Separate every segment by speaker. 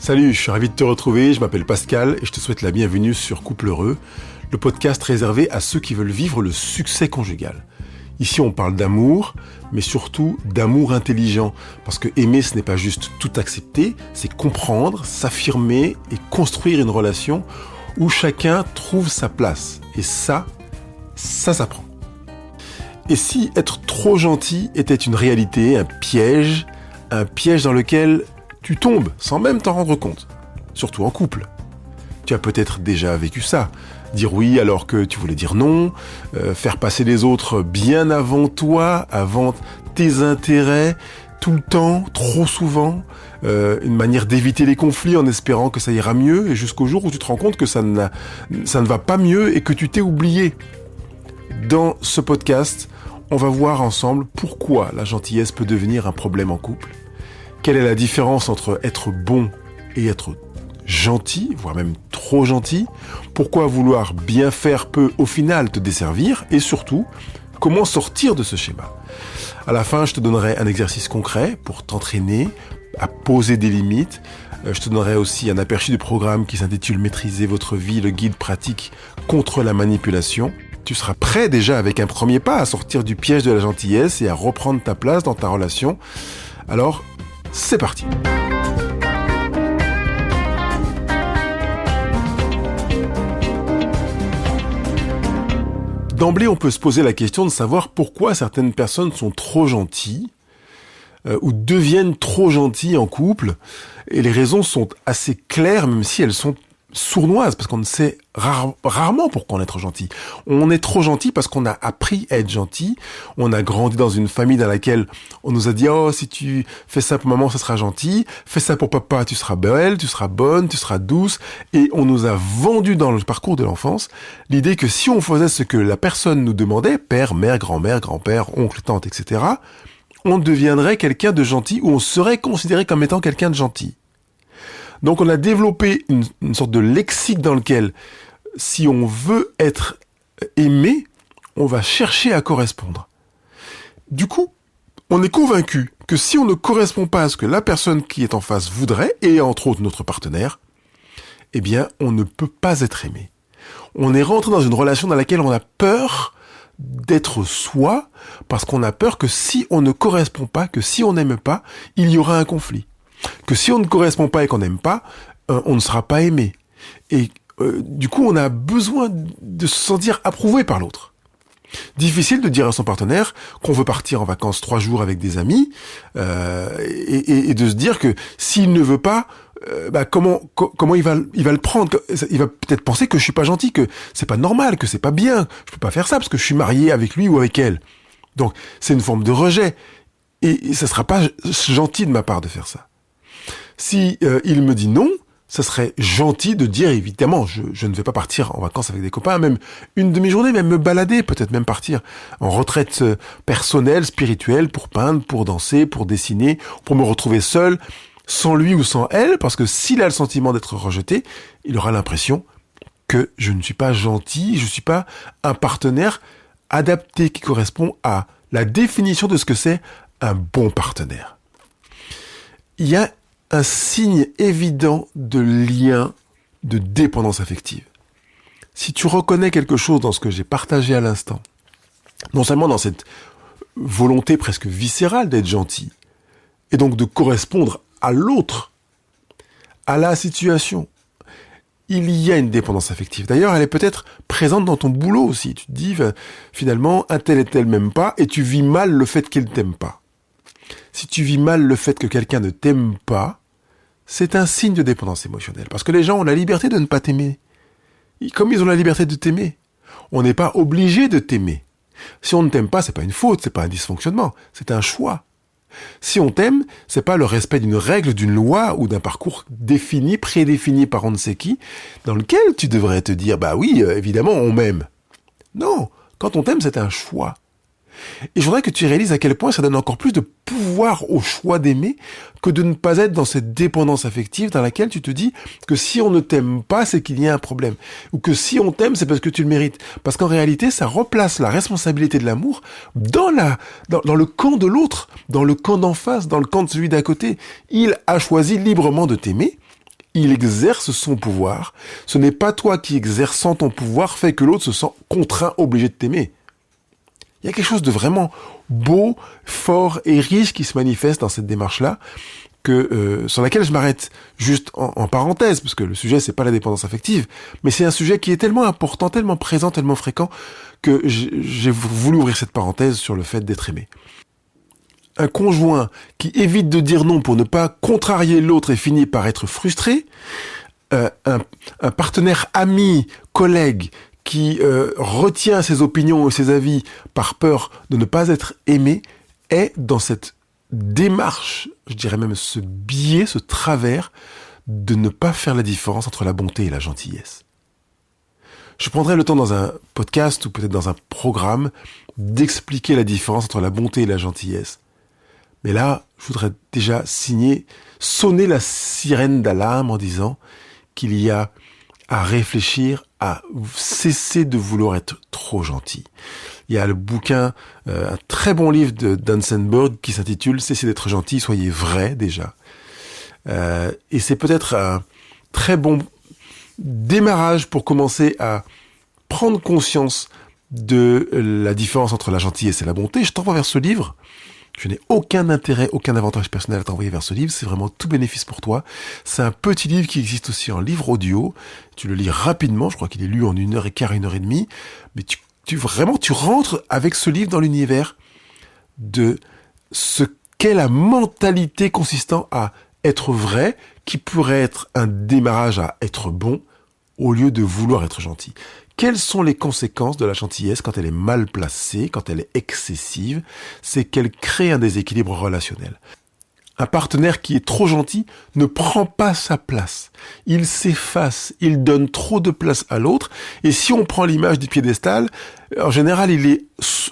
Speaker 1: Salut, je suis ravi de te retrouver, je m'appelle Pascal et je te souhaite la bienvenue sur Couple Heureux, le podcast réservé à ceux qui veulent vivre le succès conjugal. Ici on parle d'amour, mais surtout d'amour intelligent, parce que aimer ce n'est pas juste tout accepter, c'est comprendre, s'affirmer et construire une relation où chacun trouve sa place. Et ça s'apprend. Et si être trop gentil était une réalité, un piège dans lequel tu tombes sans même t'en rendre compte, surtout en couple. Tu as peut-être déjà vécu ça, dire oui alors que tu voulais dire non, faire passer les autres bien avant toi, avant tes intérêts, tout le temps, trop souvent, une manière d'éviter les conflits en espérant que ça ira mieux, et jusqu'au jour où tu te rends compte que ça ne va pas mieux et que tu t'es oublié. Dans ce podcast, on va voir ensemble pourquoi la gentillesse peut devenir un problème en couple. Quelle est la différence entre être bon et être gentil, voire même trop gentil? Pourquoi vouloir bien faire peut au final te desservir? Et surtout, comment sortir de ce schéma? À la fin, je te donnerai un exercice concret pour t'entraîner à poser des limites. Je te donnerai aussi un aperçu du programme qui s'intitule « Maîtriser votre vie, le guide pratique contre la manipulation ». Tu seras prêt déjà avec un premier pas à sortir du piège de la gentillesse et à reprendre ta place dans ta relation. Alors, c'est parti. D'emblée, on peut se poser la question de savoir pourquoi certaines personnes sont trop gentilles ou deviennent trop gentilles en couple. Et les raisons sont assez claires, même si elles sont sournoises, parce qu'on ne sait rarement pourquoi on est trop gentil. On est trop gentil parce qu'on a appris à être gentil. On a grandi dans une famille dans laquelle on nous a dit « Oh, si tu fais ça pour maman, ça sera gentil. Fais ça pour papa, tu seras belle, tu seras bonne, tu seras douce. » Et on nous a vendu dans le parcours de l'enfance l'idée que si on faisait ce que la personne nous demandait, père, mère, grand-mère, grand-père, oncle, tante, etc., on deviendrait quelqu'un de gentil ou on serait considéré comme étant quelqu'un de gentil. Donc on a développé une sorte de lexique dans lequel, si on veut être aimé, on va chercher à correspondre. Du coup, on est convaincu que si on ne correspond pas à ce que la personne qui est en face voudrait, et entre autres notre partenaire, eh bien on ne peut pas être aimé. On est rentré dans une relation dans laquelle on a peur d'être soi, parce qu'on a peur que si on ne correspond pas, que si on n'aime pas, il y aura un conflit. Que si on ne correspond pas et qu'on n'aime pas, on ne sera pas aimé. Et du coup, on a besoin de se sentir approuvé par l'autre. Difficile de dire à son partenaire qu'on veut partir en vacances 3 jours avec des amis et de se dire que s'il ne veut pas, comment il va le prendre? Il va peut-être penser que je suis pas gentil, que c'est pas normal, que c'est pas bien. Je peux pas faire ça parce que je suis marié avec lui ou avec elle. Donc c'est une forme de rejet et ça sera pas gentil de ma part de faire ça. Si il me dit non, ça serait gentil de dire évidemment je ne vais pas partir en vacances avec des copains, même une demi-journée, même me balader, peut-être même partir en retraite personnelle, spirituelle, pour peindre, pour danser, pour dessiner, pour me retrouver seul, sans lui ou sans elle, parce que s'il a le sentiment d'être rejeté, il aura l'impression que je ne suis pas gentil, je ne suis pas un partenaire adapté qui correspond à la définition de ce que c'est un bon partenaire. Il y a un signe évident de lien, de dépendance affective. Si tu reconnais quelque chose dans ce que j'ai partagé à l'instant, non seulement dans cette volonté presque viscérale d'être gentil, et donc de correspondre à l'autre, à la situation, il y a une dépendance affective. D'ailleurs, elle est peut-être présente dans ton boulot aussi. Tu te dis, finalement, un tel et tel m'aime pas, et tu vis mal le fait qu'il ne t'aime pas. Si tu vis mal le fait que quelqu'un ne t'aime pas, c'est un signe de dépendance émotionnelle. Parce que les gens ont la liberté de ne pas t'aimer. Comme ils ont la liberté de t'aimer. On n'est pas obligé de t'aimer. Si on ne t'aime pas, c'est pas une faute, c'est pas un dysfonctionnement, c'est un choix. Si on t'aime, c'est pas le respect d'une règle, d'une loi ou d'un parcours défini, prédéfini par on ne sait qui, dans lequel tu devrais te dire, bah oui, évidemment, on m'aime. Non, quand on t'aime, c'est un choix. Et je voudrais que tu réalises à quel point ça donne encore plus de pouvoir au choix d'aimer que de ne pas être dans cette dépendance affective dans laquelle tu te dis que si on ne t'aime pas, c'est qu'il y a un problème. Ou que si on t'aime, c'est parce que tu le mérites. Parce qu'en réalité, ça replace la responsabilité de l'amour dans le camp de l'autre, dans le camp d'en face, dans le camp de celui d'à côté. Il a choisi librement de t'aimer il exerce son pouvoir. Ce n'est pas toi qui, exerçant ton pouvoir, fait que l'autre se sent contraint, obligé de t'aimer. Il y a quelque chose de vraiment beau, fort et riche qui se manifeste dans cette démarche-là, sur laquelle je m'arrête juste en parenthèse, parce que le sujet, c'est pas la dépendance affective, mais c'est un sujet qui est tellement important, tellement présent, tellement fréquent, que j'ai voulu ouvrir cette parenthèse sur le fait d'être aimé. Un conjoint qui évite de dire non pour ne pas contrarier l'autre et finit par être frustré, un partenaire ami, collègue, qui retient ses opinions et ses avis par peur de ne pas être aimé, est dans cette démarche, je dirais même ce biais, ce travers, de ne pas faire la différence entre la bonté et la gentillesse. Je prendrai le temps dans un podcast ou peut-être dans un programme d'expliquer la différence entre la bonté et la gentillesse. Mais là, je voudrais déjà sonner la sirène d'alarme en disant qu'il y a à réfléchir, à cesser de vouloir être trop gentil. Il y a le bouquin, un très bon livre de Dunsenberg qui s'intitule « Cessez d'être gentil, soyez vrai » déjà. Et c'est peut-être un très bon démarrage pour commencer à prendre conscience de la différence entre la gentillesse et la bonté. Je t'envoie vers ce livre. Je n'ai aucun intérêt, aucun avantage personnel à t'envoyer vers ce livre. C'est vraiment tout bénéfice pour toi. C'est un petit livre qui existe aussi en livre audio. Tu le lis rapidement. Je crois qu'il est lu en 1h15, 1h30. Mais tu rentres avec ce livre dans l'univers de ce qu'est la mentalité consistant à être vrai, qui pourrait être un démarrage à être bon, au lieu de vouloir être gentil. Quelles sont les conséquences de la gentillesse quand elle est mal placée, quand elle est excessive? C'est qu'elle crée un déséquilibre relationnel. Un partenaire qui est trop gentil ne prend pas sa place. Il s'efface, il donne trop de place à l'autre. Et si on prend l'image du piédestal, en général, il est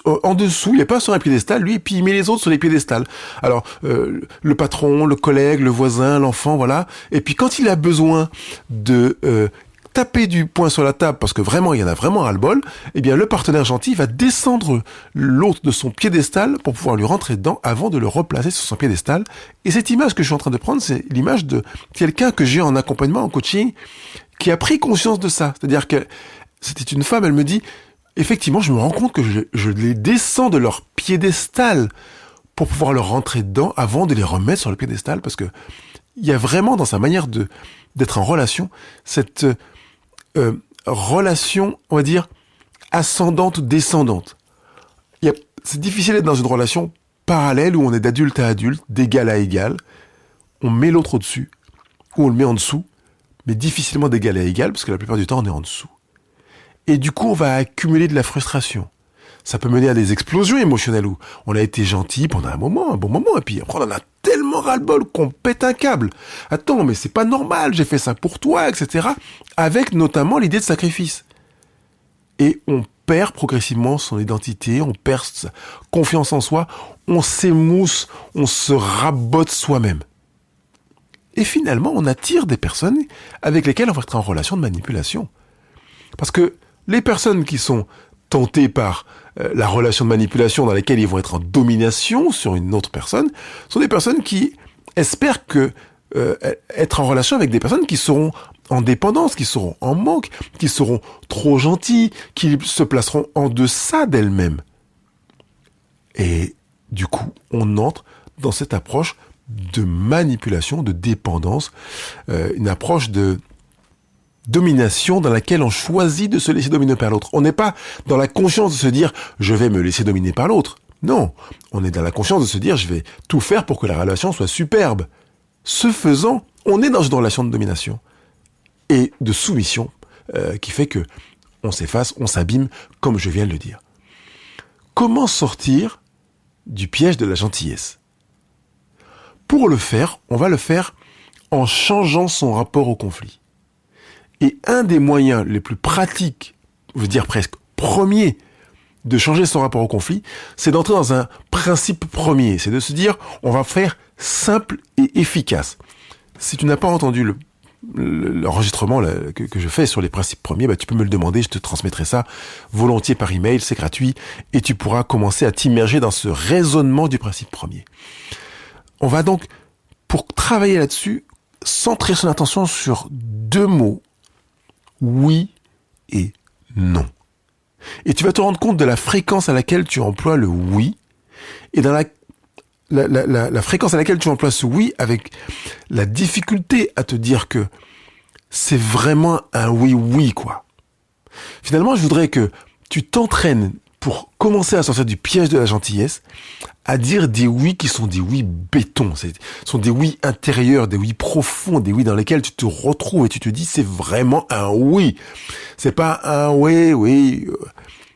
Speaker 1: en dessous, il n'est pas sur un piédestal, lui, et puis il met les autres sur les piédestals. Alors, le patron, le collègue, le voisin, l'enfant, voilà. Et puis quand il a besoin de taper du poing sur la table parce que vraiment il y en a vraiment ras-le-bol, eh bien le partenaire gentil va descendre l'autre de son piédestal pour pouvoir lui rentrer dedans avant de le replacer sur son piédestal. Et cette image que je suis en train de prendre, c'est l'image de quelqu'un que j'ai en accompagnement, en coaching, qui a pris conscience de ça. C'est-à-dire que c'était une femme, elle me dit, effectivement, je me rends compte que je les descends de leur piédestal pour pouvoir leur rentrer dedans avant de les remettre sur le piédestal, parce que il y a vraiment dans sa manière d'être en relation cette relation, on va dire, ascendante-descendante. C'est difficile d'être dans une relation parallèle où on est d'adulte à adulte, d'égal à égal. On met l'autre au-dessus, ou on le met en dessous, mais difficilement d'égal à égal, parce que la plupart du temps, on est en dessous. Et du coup, on va accumuler de la frustration. Ça peut mener à des explosions émotionnelles où on a été gentil pendant un bon moment, et puis après on en a tellement ras-le-bol qu'on pète un câble. Attends, mais c'est pas normal, j'ai fait ça pour toi, etc. Avec notamment l'idée de sacrifice. Et on perd progressivement son identité, on perd sa confiance en soi, on s'émousse, on se rabote soi-même. Et finalement, on attire des personnes avec lesquelles on va être en relation de manipulation. Parce que les personnes qui sont tentées par la relation de manipulation dans laquelle ils vont être en domination sur une autre personne, sont des personnes qui espèrent que être en relation avec des personnes qui seront en dépendance, qui seront en manque, qui seront trop gentilles, qui se placeront en deçà d'elles-mêmes. Et du coup, on entre dans cette approche de manipulation, de dépendance, une approche de domination dans laquelle on choisit de se laisser dominer par l'autre. On n'est pas dans la conscience de se dire « je vais me laisser dominer par l'autre ». Non, on est dans la conscience de se dire « je vais tout faire pour que la relation soit superbe ». Ce faisant, on est dans une relation de domination et de soumission qui fait que on s'efface, on s'abîme, comme je viens de le dire. Comment sortir du piège de la gentillesse? Pour le faire, on va le faire en changeant son rapport au conflit. Et un des moyens les plus pratiques, je veux dire presque premiers, de changer son rapport au conflit, c'est d'entrer dans un principe premier. C'est de se dire, on va faire simple et efficace. Si tu n'as pas entendu l'enregistrement que je fais sur les principes premiers, tu peux me le demander, je te transmettrai ça volontiers par email, c'est gratuit, et tu pourras commencer à t'immerger dans ce raisonnement du principe premier. On va donc, pour travailler là-dessus, centrer son attention sur 2 mots, oui et non. Et tu vas te rendre compte de la fréquence à laquelle tu emploies le oui, et dans la fréquence à laquelle tu emploies ce oui, avec la difficulté à te dire que c'est vraiment un oui, quoi. Finalement, je voudrais que tu t'entraînes pour commencer à sortir du piège de la gentillesse, à dire des oui qui sont des oui béton. Ce sont des oui intérieurs, des oui profonds, des oui dans lesquels tu te retrouves et tu te dis c'est vraiment un oui. C'est pas un oui,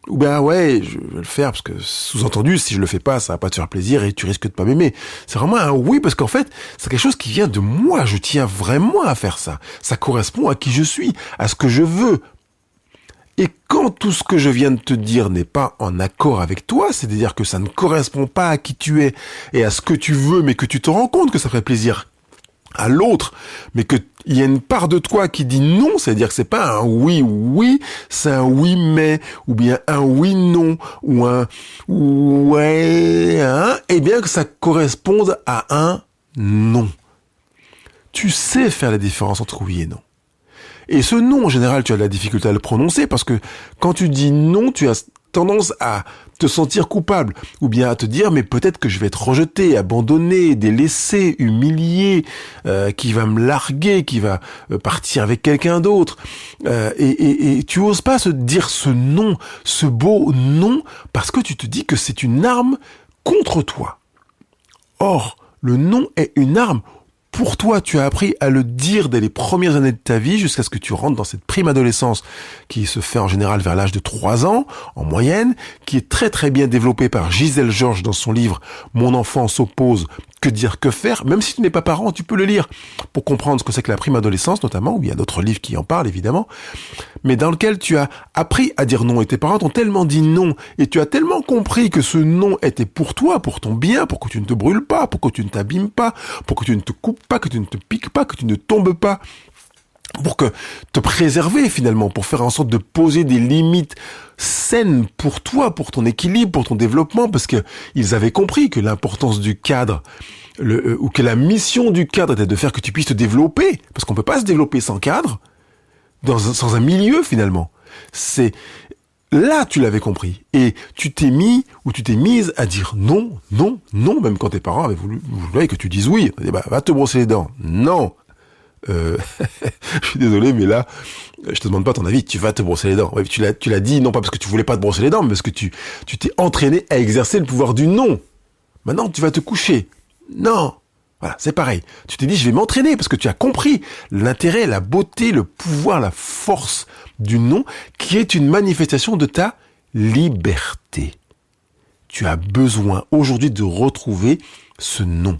Speaker 1: ou ben ouais, je vais le faire parce que sous-entendu, si je le fais pas, ça va pas te faire plaisir et tu risques de pas m'aimer. C'est vraiment un oui parce qu'en fait, c'est quelque chose qui vient de moi. Je tiens vraiment à faire ça. Ça correspond à qui je suis, à ce que je veux. Et quand tout ce que je viens de te dire n'est pas en accord avec toi, c'est-à-dire que ça ne correspond pas à qui tu es et à ce que tu veux, mais que tu te rends compte que ça fait plaisir à l'autre, mais qu'il y a une part de toi qui dit non, c'est-à-dire que c'est pas un oui, c'est un oui mais, ou bien un oui non, ou un ouais, et bien que ça corresponde à un non. Tu sais faire la différence entre oui et non. Et ce non, en général, tu as de la difficulté à le prononcer parce que quand tu dis non, tu as tendance à te sentir coupable ou bien à te dire mais peut-être que je vais être rejeté, abandonné, délaissé, humilié, qui va me larguer, qui va partir avec quelqu'un d'autre. Et tu oses pas se dire ce non, ce beau non, parce que tu te dis que c'est une arme contre toi. Or, le non est une arme pour toi. Tu as appris à le dire dès les premières années de ta vie jusqu'à ce que tu rentres dans cette prime adolescence qui se fait en général vers l'âge de 3 ans, en moyenne, qui est très très bien développée par Gisèle Georges dans son livre « Mon enfant s'oppose, que dire, que faire ?» Même si tu n'es pas parent, tu peux le lire pour comprendre ce que c'est que la prime adolescence notamment, où il y a d'autres livres qui en parlent évidemment, mais dans lequel tu as appris à dire non et tes parents t'ont tellement dit non et tu as tellement compris que ce non était pour toi, pour ton bien, pour que tu ne te brûles pas, pour que tu ne t'abîmes pas, pour que tu ne te coupes pas, que tu ne te piques pas, que tu ne tombes pas, pour que te préserver finalement, pour faire en sorte de poser des limites saines pour toi, pour ton équilibre, pour ton développement, parce que ils avaient compris que l'importance du cadre, ou que la mission du cadre était de faire que tu puisses te développer, parce qu'on peut pas se développer sans cadre, sans un milieu finalement. C'est là tu l'avais compris et tu t'es mis ou tu t'es mise à dire non, même quand tes parents avaient voulu que tu dises oui. On dit, bah, va te brosser les dents. Non. Je suis désolé, mais là, je te demande pas ton avis. Tu vas te brosser les dents. Ouais, tu l'as dit non pas parce que tu voulais pas te brosser les dents, mais parce que tu t'es entraîné à exercer le pouvoir du non. Maintenant, tu vas te coucher. Non. Voilà, c'est pareil. Tu t'es dit, je vais m'entraîner parce que tu as compris l'intérêt, la beauté, le pouvoir, la force du non, qui est une manifestation de ta liberté. Tu as besoin aujourd'hui de retrouver ce non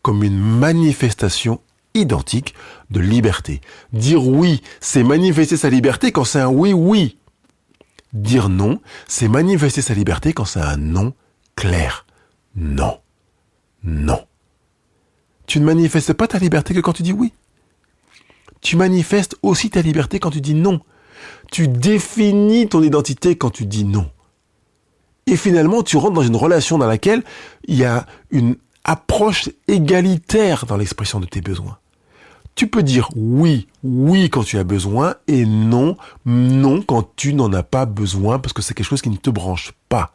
Speaker 1: comme une manifestation identique de liberté. Dire oui, c'est manifester sa liberté quand c'est un oui. Dire non, c'est manifester sa liberté quand c'est un non clair. Non. Tu ne manifestes pas ta liberté que quand tu dis oui. Tu manifestes aussi ta liberté quand tu dis non. Tu définis ton identité quand tu dis non. Et finalement, tu rentres dans une relation dans laquelle il y a une approche égalitaire dans l'expression de tes besoins. Tu peux dire oui quand tu as besoin et non quand tu n'en as pas besoin parce que c'est quelque chose qui ne te branche pas.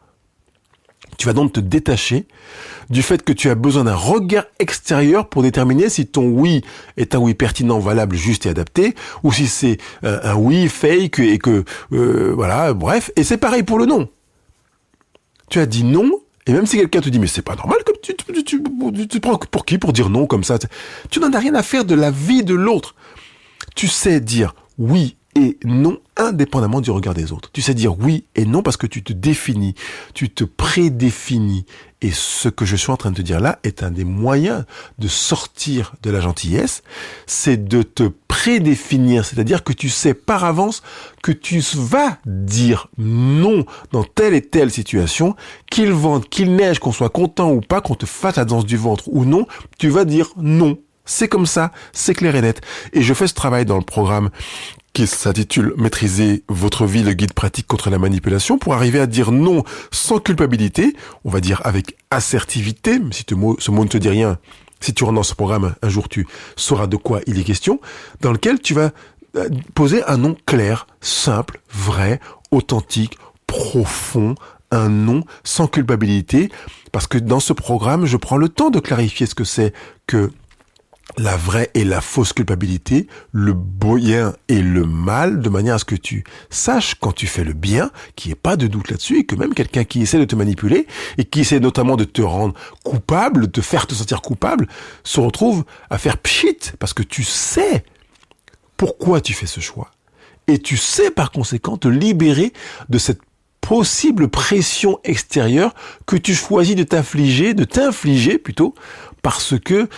Speaker 1: Tu vas donc te détacher du fait que tu as besoin d'un regard extérieur pour déterminer si ton oui est un oui pertinent, valable, juste et adapté, ou si c'est un oui fake et que voilà, bref. Et c'est pareil pour le non. Tu as dit non, et même si quelqu'un te dit mais c'est pas normal, comme tu te prends pour qui pour dire non comme ça, tu n'en as rien à faire de la vie de l'autre. Tu sais dire oui et non indépendamment du regard des autres. Tu sais dire oui et non parce que tu te définis, tu te prédéfinis. Et ce que je suis en train de te dire là est un des moyens de sortir de la gentillesse, c'est de te prédéfinir, c'est-à-dire que tu sais par avance que tu vas dire non dans telle et telle situation, qu'il vente, qu'il neige, qu'on soit content ou pas, qu'on te fasse la danse du ventre ou non, tu vas dire non. C'est comme ça, c'est clair et net. Et je fais ce travail dans le programme qui s'intitule « Maîtriser votre vie, le guide pratique contre la manipulation » pour arriver à dire non sans culpabilité, on va dire avec assertivité, même si ce mot ne te dit rien, si tu rentres dans ce programme, un jour tu sauras de quoi il est question, dans lequel tu vas poser un nom clair, simple, vrai, authentique, profond, un nom sans culpabilité, parce que dans ce programme, je prends le temps de clarifier ce que c'est que la vraie et la fausse culpabilité, le bien et le mal, de manière à ce que tu saches quand tu fais le bien, qu'il n'y ait pas de doute là-dessus, et que même quelqu'un qui essaie de te manipuler, et qui essaie notamment de te rendre coupable, de te faire te sentir coupable, se retrouve à faire pchit, parce que tu sais pourquoi tu fais ce choix. Et tu sais par conséquent te libérer de cette possible pression extérieure que tu choisis de t'infliger plutôt, parce que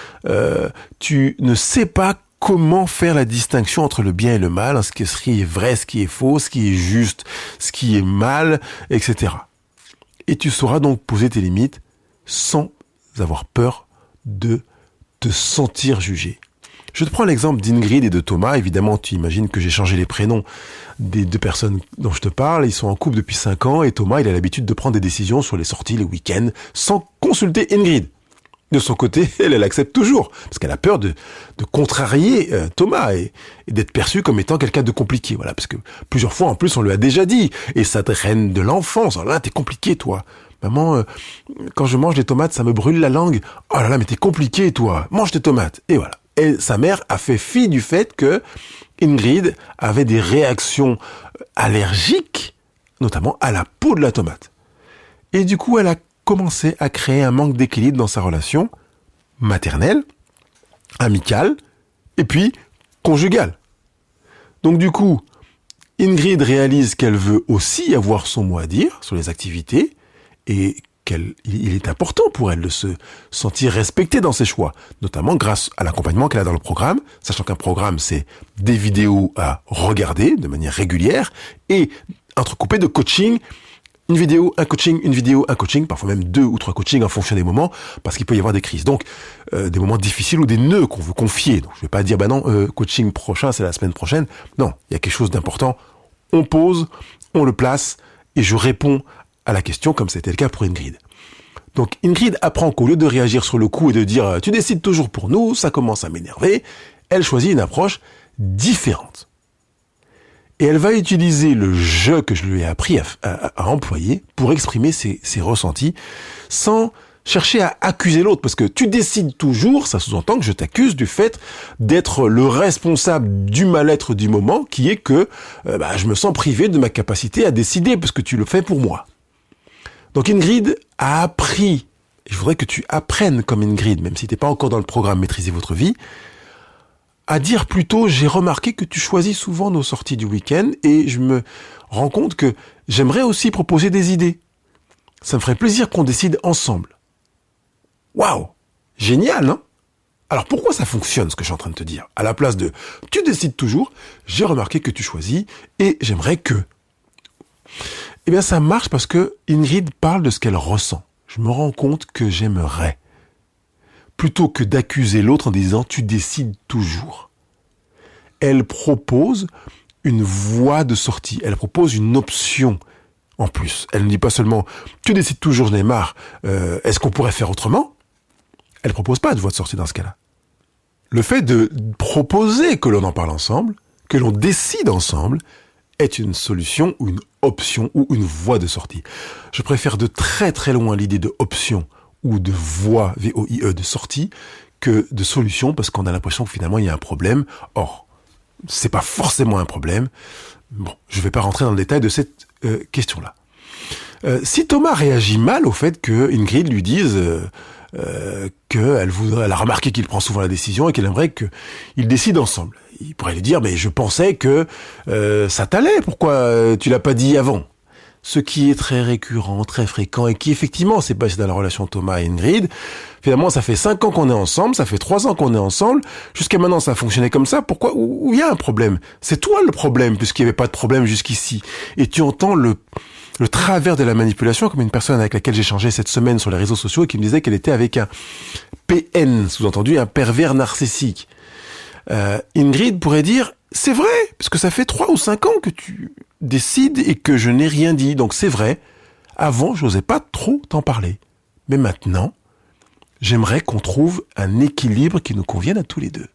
Speaker 1: tu ne sais pas comment faire la distinction entre le bien et le mal, ce qui est vrai, ce qui est faux, ce qui est juste, ce qui est mal, etc. Et tu sauras donc poser tes limites sans avoir peur de te sentir jugé. Je te prends l'exemple d'Ingrid et de Thomas. Évidemment, tu imagines que j'ai changé les prénoms des deux personnes dont je te parle. Ils sont en couple depuis 5 ans et Thomas, il a l'habitude de prendre des décisions sur les sorties, les week-ends, sans consulter Ingrid. De son côté, elle accepte toujours, parce qu'elle a peur de contrarier Thomas et d'être perçue comme étant quelqu'un de compliqué. Voilà, parce que plusieurs fois, en plus, on lui a déjà dit. Et ça traîne de l'enfance. Oh là, t'es compliqué, toi. Maman, quand je mange des tomates, ça me brûle la langue. Oh là là, mais t'es compliqué, toi. Mange des tomates. Et voilà. Et sa mère a fait fi du fait que Ingrid avait des réactions allergiques, notamment à la peau de la tomate. Et du coup, elle a commencé à créer un manque d'équilibre dans sa relation maternelle, amicale, et puis conjugale. Donc du coup, Ingrid réalise qu'elle veut aussi avoir son mot à dire sur les activités, et il est important pour elle de se sentir respectée dans ses choix, notamment grâce à l'accompagnement qu'elle a dans le programme, sachant qu'un programme, c'est des vidéos à regarder de manière régulière et entrecoupé de coaching, une vidéo, un coaching, parfois même 2 ou 3 coachings en fonction des moments, parce qu'il peut y avoir des crises. Donc, des moments difficiles ou des nœuds qu'on veut confier. Donc, je vais pas dire, coaching prochain, c'est la semaine prochaine. Non, il y a quelque chose d'important. On pose, on le place, et je réponds à la question, comme c'était le cas pour Ingrid. Donc Ingrid apprend qu'au lieu de réagir sur le coup et de dire « tu décides toujours pour nous, ça commence à m'énerver », elle choisit une approche différente. Et elle va utiliser le jeu que je lui ai appris à employer pour exprimer ses ressentis sans chercher à accuser l'autre. Parce que tu décides toujours, ça sous-entend que je t'accuse du fait d'être le responsable du mal-être du moment, qui est que je me sens privé de ma capacité à décider parce que tu le fais pour moi. Donc Ingrid a appris, et je voudrais que tu apprennes comme Ingrid, même si tu n'es pas encore dans le programme Maîtriser votre vie, à dire plutôt, j'ai remarqué que tu choisis souvent nos sorties du week-end et je me rends compte que j'aimerais aussi proposer des idées. Ça me ferait plaisir qu'on décide ensemble. Waouh! Génial, non? Alors pourquoi ça fonctionne, ce que je suis en train de te dire? À la place de « tu décides toujours », j'ai remarqué que tu choisis et j'aimerais que... Eh bien, ça marche parce que Ingrid parle de ce qu'elle ressent. Je me rends compte que j'aimerais. Plutôt que d'accuser l'autre en disant « tu décides toujours ». Elle propose une voie de sortie. Elle propose une option en plus. Elle ne dit pas seulement « tu décides toujours, j'en ai marre, est-ce qu'on pourrait faire autrement ?» Elle ne propose pas de voie de sortie dans ce cas-là. Le fait de proposer que l'on en parle ensemble, que l'on décide ensemble, est une solution ou une option ou une voie de sortie. Je préfère de très très loin l'idée de option ou de voie, VOIE, de sortie, que de solution, parce qu'on a l'impression que finalement il y a un problème. Or, c'est pas forcément un problème. Bon, je vais pas rentrer dans le détail de cette question-là. Si Thomas réagit mal au fait que Ingrid lui dise elle a remarqué qu'il prend souvent la décision et qu'elle aimerait qu'ils décident ensemble. Il pourrait lui dire, mais je pensais que ça t'allait, pourquoi tu l'as pas dit avant? Ce qui est très récurrent, très fréquent, et qui effectivement s'est passé dans la relation Thomas et Ingrid. Finalement, ça fait 5 ans qu'on est ensemble, ça fait 3 ans qu'on est ensemble, jusqu'à maintenant ça a fonctionné comme ça, pourquoi? Où il y a un problème? C'est toi le problème, puisqu'il n'y avait pas de problème jusqu'ici. Et tu entends le travers de la manipulation, comme une personne avec laquelle j'ai échangé cette semaine sur les réseaux sociaux et qui me disait qu'elle était avec un PN, sous-entendu un pervers narcissique. Ingrid pourrait dire, c'est vrai, parce que ça fait 3 ou 5 ans que tu décides et que je n'ai rien dit, donc c'est vrai. Avant, j'osais pas trop t'en parler. Mais maintenant, J'aimerais qu'on trouve un équilibre qui nous convienne à tous les deux.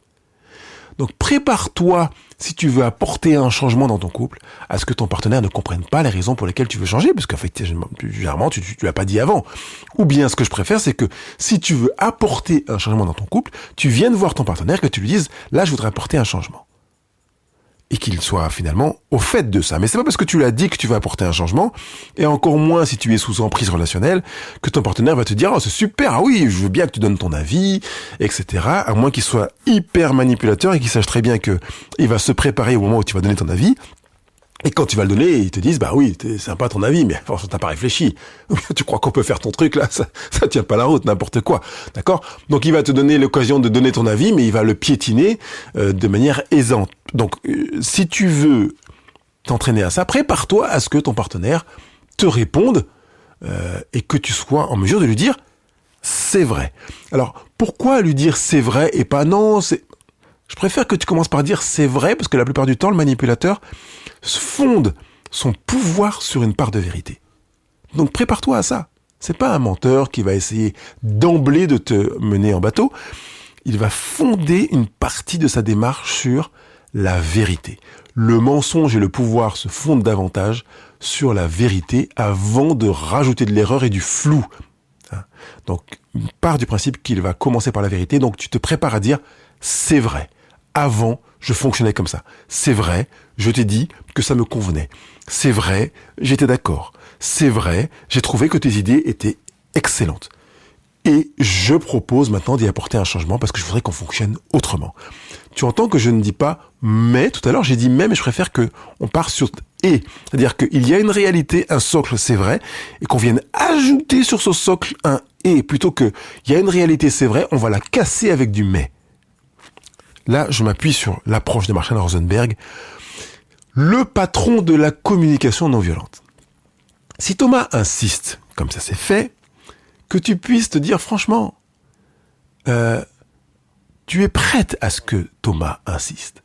Speaker 1: Donc prépare-toi, si tu veux apporter un changement dans ton couple, à ce que ton partenaire ne comprenne pas les raisons pour lesquelles tu veux changer, parce qu'en fait, généralement, tu l'as pas dit avant. Ou bien, ce que je préfère, c'est que si tu veux apporter un changement dans ton couple, tu viennes voir ton partenaire, que tu lui dises, là, je voudrais apporter un changement. Et qu'il soit finalement au fait de ça. Mais c'est pas parce que tu l'as dit que tu vas apporter un changement, et encore moins si tu es sous emprise relationnelle, que ton partenaire va te dire « Oh, c'est super, ah oui, je veux bien que tu donnes ton avis, etc. » À moins qu'il soit hyper manipulateur et qu'il sache très bien que il va se préparer au moment où tu vas donner ton avis. Et quand tu vas le donner, ils te disent « Bah oui, c'est sympa ton avis, mais franchement, t'as pas réfléchi. Tu crois qu'on peut faire ton truc là, ça tient pas la route, n'importe quoi. » D'accord ? Donc il va te donner l'occasion de donner ton avis, mais il va le piétiner de manière aisante. Donc si tu veux t'entraîner à ça, prépare-toi à ce que ton partenaire te réponde et que tu sois en mesure de lui dire « C'est vrai. » Alors pourquoi lui dire « C'est vrai » et pas « Non, c'est... » Je préfère que tu commences par dire « C'est vrai » parce que la plupart du temps, le manipulateur fonde son pouvoir sur une part de vérité. Donc prépare-toi à ça. C'est pas un menteur qui va essayer d'emblée de te mener en bateau. Il va fonder une partie de sa démarche sur la vérité. Le mensonge et le pouvoir se fondent davantage sur la vérité avant de rajouter de l'erreur et du flou. Donc, part du principe qu'il va commencer par la vérité. Donc, tu te prépares à dire « c'est vrai ». Avant, je fonctionnais comme ça. C'est vrai, je t'ai dit que ça me convenait. C'est vrai, j'étais d'accord. C'est vrai, j'ai trouvé que tes idées étaient excellentes. Et je propose maintenant d'y apporter un changement parce que je voudrais qu'on fonctionne autrement. Tu entends que je ne dis pas « mais », tout à l'heure j'ai dit « mais », mais je préfère qu'on parte sur « et ». C'est-à-dire qu'il y a une réalité, un socle, c'est vrai, et qu'on vienne ajouter sur ce socle un « et », plutôt que « il y a une réalité, c'est vrai », on va la casser avec du « mais ». Là, je m'appuie sur l'approche de Marshall Rosenberg, le patron de la communication non violente. Si Thomas insiste, comme ça c'est fait, que tu puisses te dire franchement, tu es prête à ce que Thomas insiste.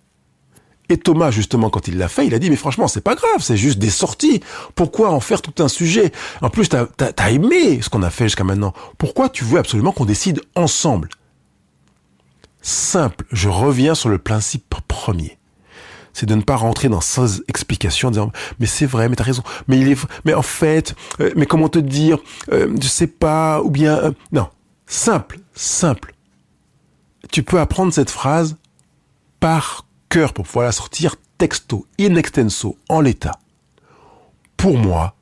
Speaker 1: Et Thomas, justement, quand il l'a fait, il a dit, mais franchement, c'est pas grave, c'est juste des sorties. Pourquoi en faire tout un sujet ? En plus, t'as aimé ce qu'on a fait jusqu'à maintenant. Pourquoi tu veux absolument qu'on décide ensemble ? Simple, je reviens sur le principe premier. C'est de ne pas rentrer dans 16 explications en disant « mais c'est vrai, mais t'as raison, mais en fait, mais comment te dire, je sais pas, ou bien... Non, simple. Tu peux apprendre cette phrase par cœur pour pouvoir la sortir texto, in extenso, en l'état. Pour moi,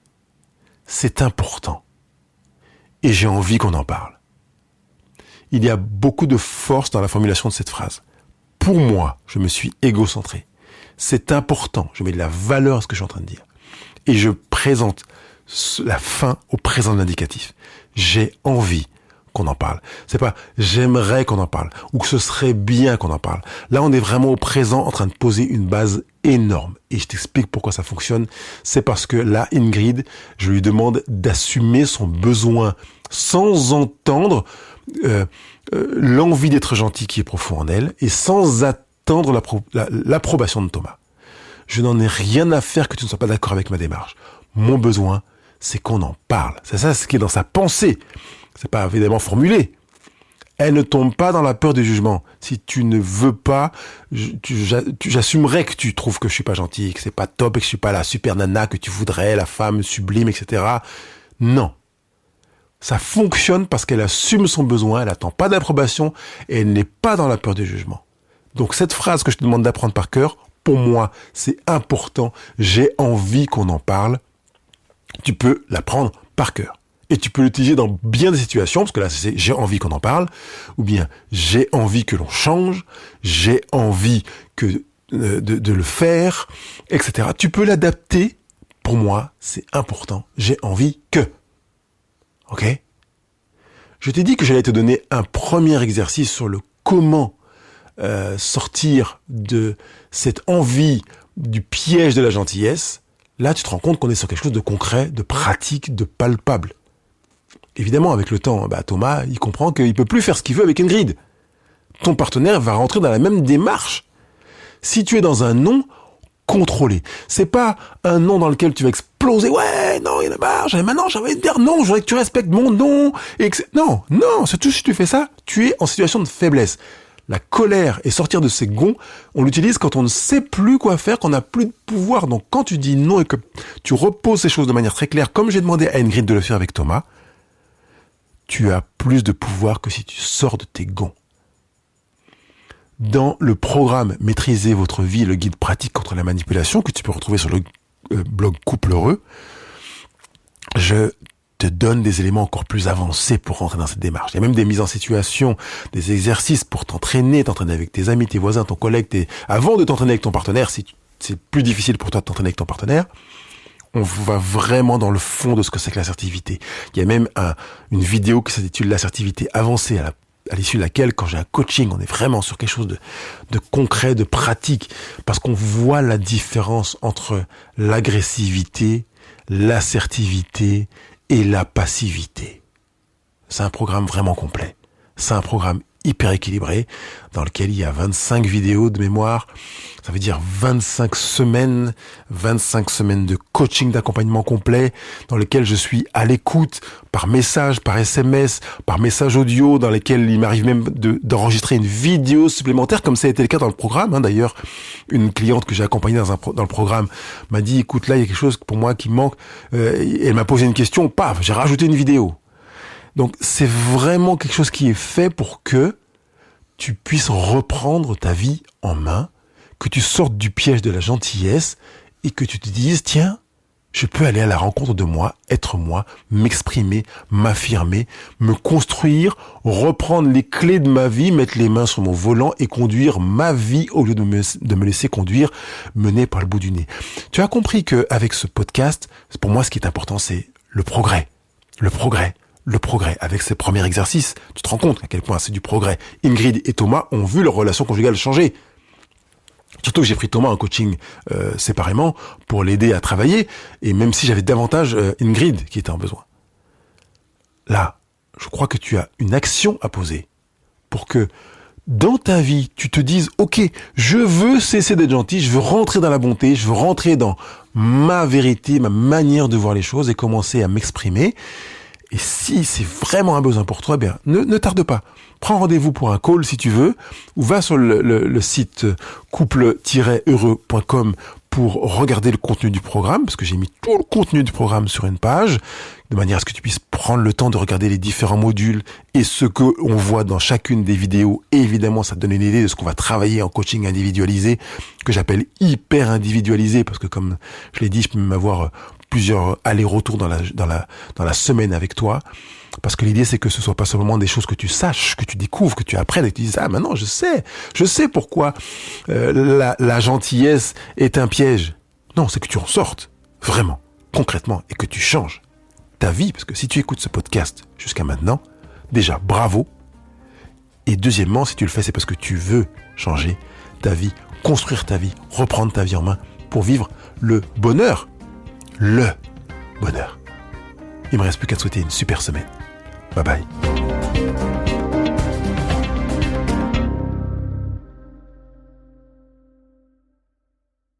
Speaker 1: c'est important. Et j'ai envie qu'on en parle. Il y a beaucoup de force dans la formulation de cette phrase. Pour moi, je me suis égocentré. C'est important. Je mets de la valeur à ce que je suis en train de dire. Et je présente la fin au présent de l'indicatif. J'ai envie qu'on en parle. C'est pas j'aimerais qu'on en parle ou que ce serait bien qu'on en parle. Là, on est vraiment au présent en train de poser une base énorme. Et je t'explique pourquoi ça fonctionne. C'est parce que là, Ingrid, je lui demande d'assumer son besoin sans entendre l'envie d'être gentil qui est profond en elle et sans attendre l'approbation de Thomas. Je n'en ai rien à faire que tu ne sois pas d'accord avec ma démarche. Mon besoin, c'est qu'on en parle. C'est ça ce qui est dans sa pensée. C'est pas évidemment formulé. Elle ne tombe pas dans la peur du jugement. Si tu ne veux pas, j'assumerai que tu trouves que je suis pas gentil, que c'est pas top et que je suis pas la super nana que tu voudrais, la femme sublime, etc. Non. Ça fonctionne parce qu'elle assume son besoin, elle n'attend pas d'approbation et elle n'est pas dans la peur du jugement. Donc cette phrase que je te demande d'apprendre par cœur, pour moi, c'est important. J'ai envie qu'on en parle. Tu peux l'apprendre par cœur. Et tu peux l'utiliser dans bien des situations, parce que là, c'est j'ai envie qu'on en parle, ou bien j'ai envie que l'on change, j'ai envie de le faire, etc. Tu peux l'adapter. Pour moi, c'est important. J'ai envie que. Ok ? Je t'ai dit que j'allais te donner un premier exercice sur le comment sortir de cette envie du piège de la gentillesse. Là, tu te rends compte qu'on est sur quelque chose de concret, de pratique, de palpable. Évidemment, avec le temps, Thomas, il comprend qu'il peut plus faire ce qu'il veut avec Ingrid. Ton partenaire va rentrer dans la même démarche. Si tu es dans un non, contrôlé. C'est pas un non dans lequel tu vas exploser. Ouais, non, il y en a marre. Maintenant, j'ai envie de dire non. Je voudrais que tu respectes mon non. Non, surtout si tu fais ça, tu es en situation de faiblesse. La colère et sortir de ses gonds, on l'utilise quand on ne sait plus quoi faire, qu'on n'a plus de pouvoir. Donc quand tu dis non et que tu reposes ces choses de manière très claire, comme j'ai demandé à Ingrid de le faire avec Thomas, tu as plus de pouvoir que si tu sors de tes gonds. Dans le programme Maîtriser votre vie, le guide pratique contre la manipulation, que tu peux retrouver sur le blog Couple Heureux, je te donne des éléments encore plus avancés pour rentrer dans cette démarche. Il y a même des mises en situation, des exercices pour t'entraîner avec tes amis, tes voisins, ton collègue, avant de t'entraîner avec ton partenaire, si c'est plus difficile pour toi de t'entraîner avec ton partenaire, on va vraiment dans le fond de ce que c'est que l'assertivité. Il y a même une vidéo qui s'intitule l'assertivité avancée, à l'issue de laquelle, quand j'ai un coaching, on est vraiment sur quelque chose de concret, de pratique, parce qu'on voit la différence entre l'agressivité, l'assertivité et la passivité. C'est un programme vraiment complet. C'est un programme hyper équilibré, dans lequel il y a 25 vidéos de mémoire. Ça veut dire 25 semaines de coaching, d'accompagnement complet, dans lequel je suis à l'écoute, par message, par SMS, par message audio, dans lesquels il m'arrive même d'enregistrer une vidéo supplémentaire, comme ça a été le cas dans le programme. D'ailleurs, une cliente que j'ai accompagnée dans le programme m'a dit, écoute, là, il y a quelque chose pour moi qui manque. Elle m'a posé une question, paf, j'ai rajouté une vidéo. Donc, c'est vraiment quelque chose qui est fait pour que tu puisses reprendre ta vie en main, que tu sortes du piège de la gentillesse et que tu te dises, tiens, je peux aller à la rencontre de moi, être moi, m'exprimer, m'affirmer, me construire, reprendre les clés de ma vie, mettre les mains sur mon volant et conduire ma vie au lieu de me laisser conduire, mener par le bout du nez. Tu as compris qu'avec ce podcast, pour moi, ce qui est important, c'est le progrès. Le progrès. Avec ces premiers exercices, tu te rends compte à quel point c'est du progrès. Ingrid et Thomas ont vu leur relation conjugale changer. Surtout que j'ai pris Thomas en coaching séparément pour l'aider à travailler, et même si j'avais davantage Ingrid qui était en besoin. Là, je crois que tu as une action à poser pour que dans ta vie, tu te dises, ok, je veux cesser d'être gentil, je veux rentrer dans la bonté, je veux rentrer dans ma vérité, ma manière de voir les choses et commencer à m'exprimer. Et si c'est vraiment un besoin pour toi, bien, ne tarde pas. Prends rendez-vous pour un call si tu veux, ou va sur le site couple-heureux.com pour regarder le contenu du programme, parce que j'ai mis tout le contenu du programme sur une page, de manière à ce que tu puisses prendre le temps de regarder les différents modules et ce que on voit dans chacune des vidéos. Et évidemment, ça te donne une idée de ce qu'on va travailler en coaching individualisé, que j'appelle hyper individualisé, parce que comme je l'ai dit, je peux même avoir plusieurs allers-retours dans la semaine avec toi, parce que l'idée c'est que ce soit pas simplement des choses que tu saches, que tu découvres, que tu apprennes et que tu dises, ah maintenant je sais pourquoi la gentillesse est un piège. Non, c'est que tu en sortes, vraiment, concrètement, et que tu changes ta vie, parce que si tu écoutes ce podcast jusqu'à maintenant, déjà bravo, et deuxièmement, si tu le fais, c'est parce que tu veux changer ta vie, construire ta vie, reprendre ta vie en main pour vivre le bonheur. Le bonheur. Il me reste plus qu'à te souhaiter une super semaine. Bye bye.